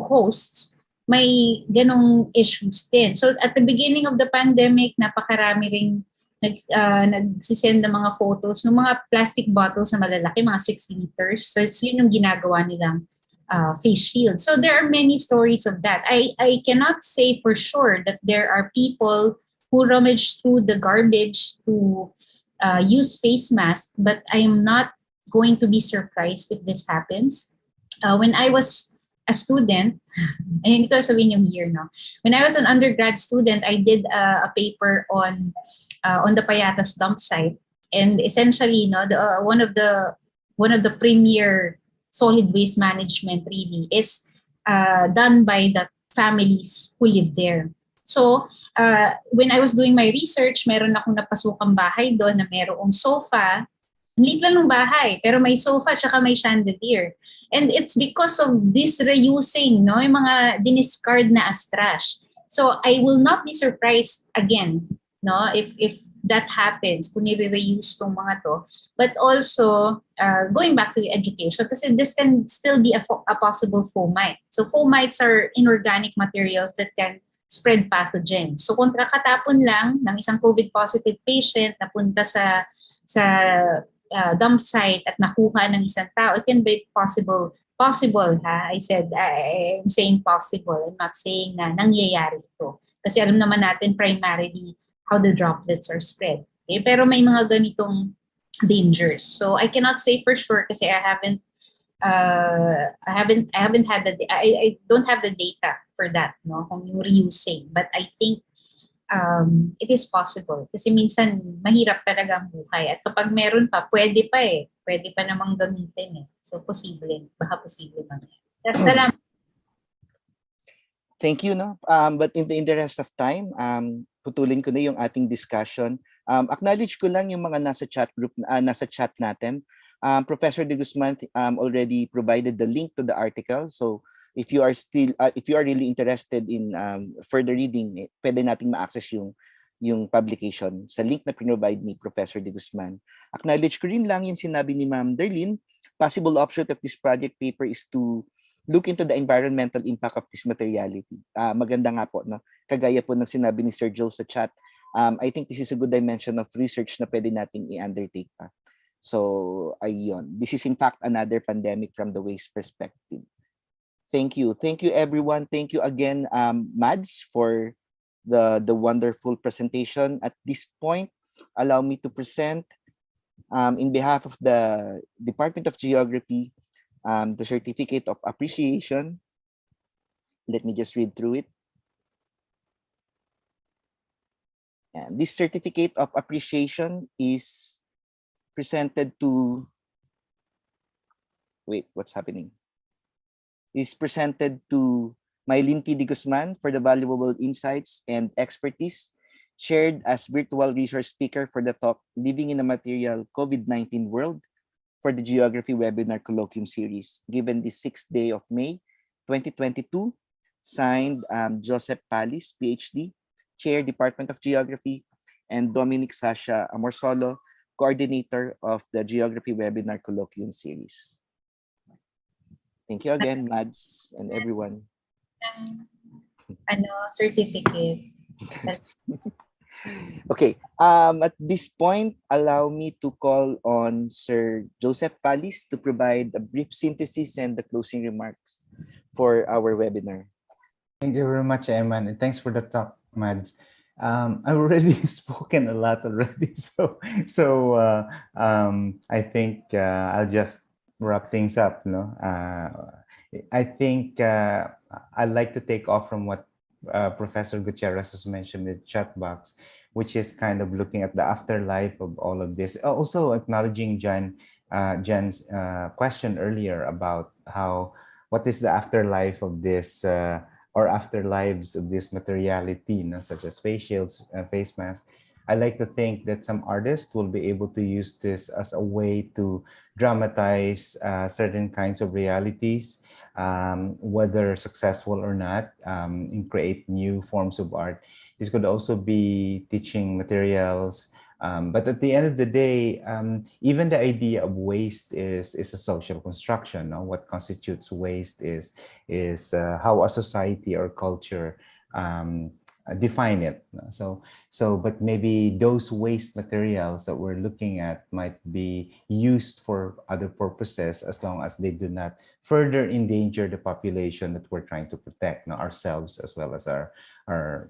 hosts, may ganong issues din. So at the beginning of the pandemic, napakarami ring nagsisend ng mga photos ng mga plastic bottles na malalaki, mga 6 liters. So yun yung ginagawa nilang face shield. So there are many stories of that. I cannot say for sure that there are people who rummage through the garbage to use face masks, but I am not going to be surprised if this happens. When I was a student, hindi ko sabihin yung year, no? When I was an undergrad student, I did a paper on the Payatas dump site, and essentially, one of the premier solid waste management really is done by the families who live there. So when I was doing my research, meron akong napasukang bahay doon na merong sofa. Ang liit lang ng bahay, pero may sofa tsaka may chandelier. And it's because of this reusing, no, yung mga diniscard na as trash. So I will not be surprised again, no, if that happens, kung nire-reuse tong mga to. But also, going back to education, kasi this can still be a possible fomite. So fomites are inorganic materials that can spread pathogens. So kung kakatapon lang ng isang COVID-positive patient na punta sa dump site at nakuha ng isang tao, it can be possible ha. I'm saying possible. I'm not saying na nangyayari ito. Kasi alam naman natin primarily how the droplets are spread. Okay? Pero may mga ganitong dangers. So I cannot say for sure kasi I don't have the data for that, no, kung yung reusing. But I think it is possible kasi minsan mahirap talaga ang buhay, at kapag meron pa, pwede pa namang gamitin so baka posible mangyari. Salamat. Thank you, no. But in the interest of time, putulin ko na yung ating discussion. Acknowledge ko lang yung mga nasa chat group, nasa chat natin. Professor De Guzman already provided the link to the article. So if you are really interested in further reading, pwede nating ma-access yung publication sa link na pinrovide ni Professor De Guzman. Acknowledge ko rin lang yung sinabi ni Ma'am Darlene. Possible offshoot of this project paper is to look into the environmental impact of this materiality. Maganda nga po, no? Kagaya po ng sinabi ni Sir Joe sa chat, I think this is a good dimension of research na pwede nating i-undertake pa. So, ayun. This is in fact another pandemic from the waste perspective. Thank you. Thank you, everyone. Thank you again, Mads, for the wonderful presentation. At this point, allow me to present, in behalf of the Department of Geography, the Certificate of Appreciation. Let me just read through it. And this Certificate of Appreciation is presented to, wait, what's happening? Is presented to Mylene Guzman for the valuable insights and expertise shared as virtual resource speaker for the talk Living in a Material COVID-19 World for the Geography Webinar Colloquium Series, given the 6th day of May 2022, signed Joseph Palis, PhD, Chair, Department of Geography, and Dominic Sasha Amorsolo, Coordinator of the Geography Webinar Colloquium Series. Thank you again, Mads, and everyone. Certificate. Okay. At this point, allow me to call on Sir Joseph Palis to provide a brief synthesis and the closing remarks for our webinar. Thank you very much, Eman, and thanks for the talk, Mads. I've already spoken a lot already, so I think I'll just wrap things up. I think I'd like to take off from what Professor Gutierrez has mentioned in the chat box, which is kind of looking at the afterlife of all of this. Also acknowledging Jen's question earlier about what is the afterlife of this or afterlives of this materiality, such as face shields, face masks. I like to think that some artists will be able to use this as a way to dramatize certain kinds of realities, whether successful or not, and create new forms of art. This could also be teaching materials. But at the end of the day, even the idea of waste is a social construction. No? What constitutes waste is how a society or culture um, define it. No? But maybe those waste materials that we're looking at might be used for other purposes as long as they do not further endanger the population that we're trying to protect, no? Ourselves as well as our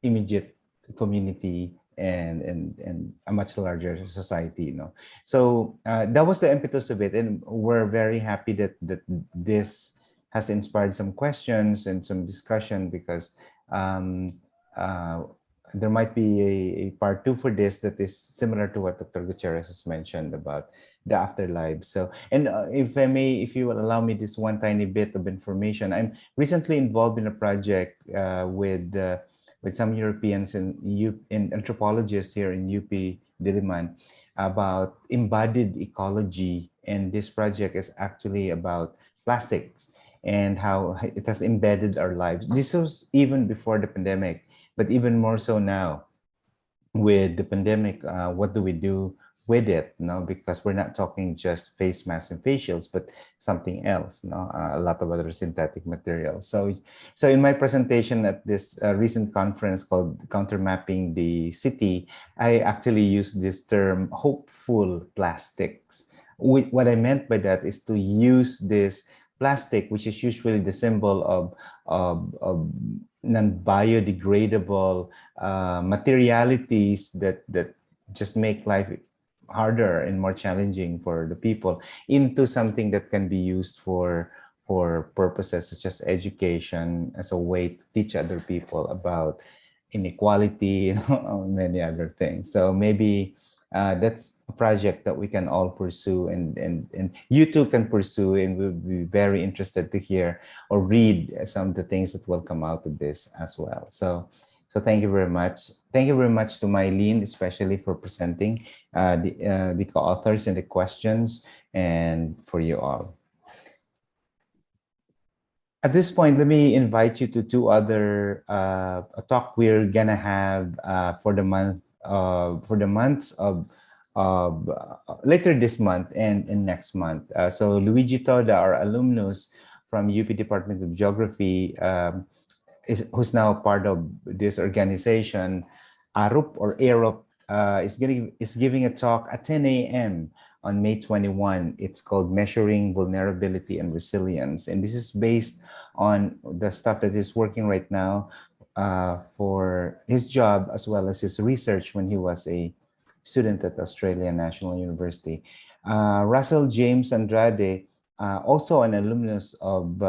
immediate community and a much larger society, so that was the impetus of it, and we're very happy that this has inspired some questions and some discussion, because um, uh, there might be a part two for this that is similar to what Dr. Gutierrez has mentioned about the afterlife. So, and if I may, if you will allow me this one tiny bit of information, I'm recently involved in a project with some Europeans and anthropologists here in UP Diliman about embodied ecology. And this project is actually about plastics and how it has embedded our lives. This was even before the pandemic, but even more so now with the pandemic. What do we do with it? No, because we're not talking just face masks and facials, but something else. No, a lot of other synthetic materials. So in my presentation at this recent conference called Countermapping the City, I actually used this term hopeful plastics. What I meant by that is to use this plastic, which is usually the symbol of non-biodegradable materialities that just make life harder and more challenging for the people, into something that can be used for purposes such as education, as a way to teach other people about inequality, many other things. So maybe that's a project that we can all pursue, and you too can pursue, and we'll be very interested to hear or read some of the things that will come out of this as well. So thank you very much. Thank you very much to Mylene, especially for presenting the co-authors and the questions, and for you all. At this point, let me invite you to two other a talk we're gonna have for the months of later this month and next month. So Luigi Toda, our alumnus from UP Department of Geography, who's now part of this organization, ARUP or ARUP, is giving a talk at 10 a.m. on May 21. It's called Measuring Vulnerability and Resilience. And this is based on the stuff that he's working right now for his job, as well as his research when he was a student at Australian National University. Russell James Andrade, also an alumnus of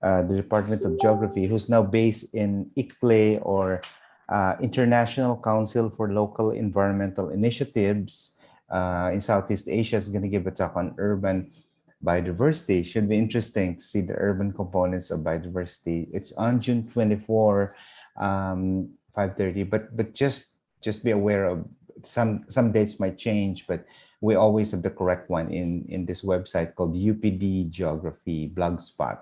the Department of Geography, who's now based in ICLE, or International Council for Local Environmental Initiatives in Southeast Asia, is going to give a talk on urban biodiversity. Should be interesting to see the urban components of biodiversity. It's on June 24, 5:30. But just be aware of some dates might change, but we always have the correct one in this website called UPD Geography Blogspot.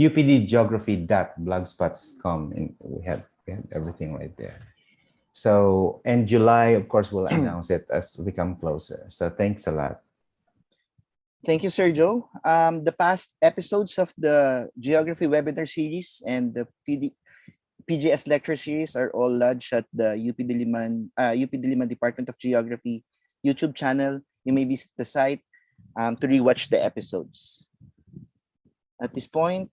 UPDgeography.blogspot.com, and we have everything right there. So, and July, of course, we'll announce it as we come closer. So thanks a lot. Thank you, Sergio. The past episodes of the Geography webinar series and the PGS lecture series are all lodged at the UP Diliman Department of Geography YouTube channel. You may visit the site to rewatch the episodes. At this point,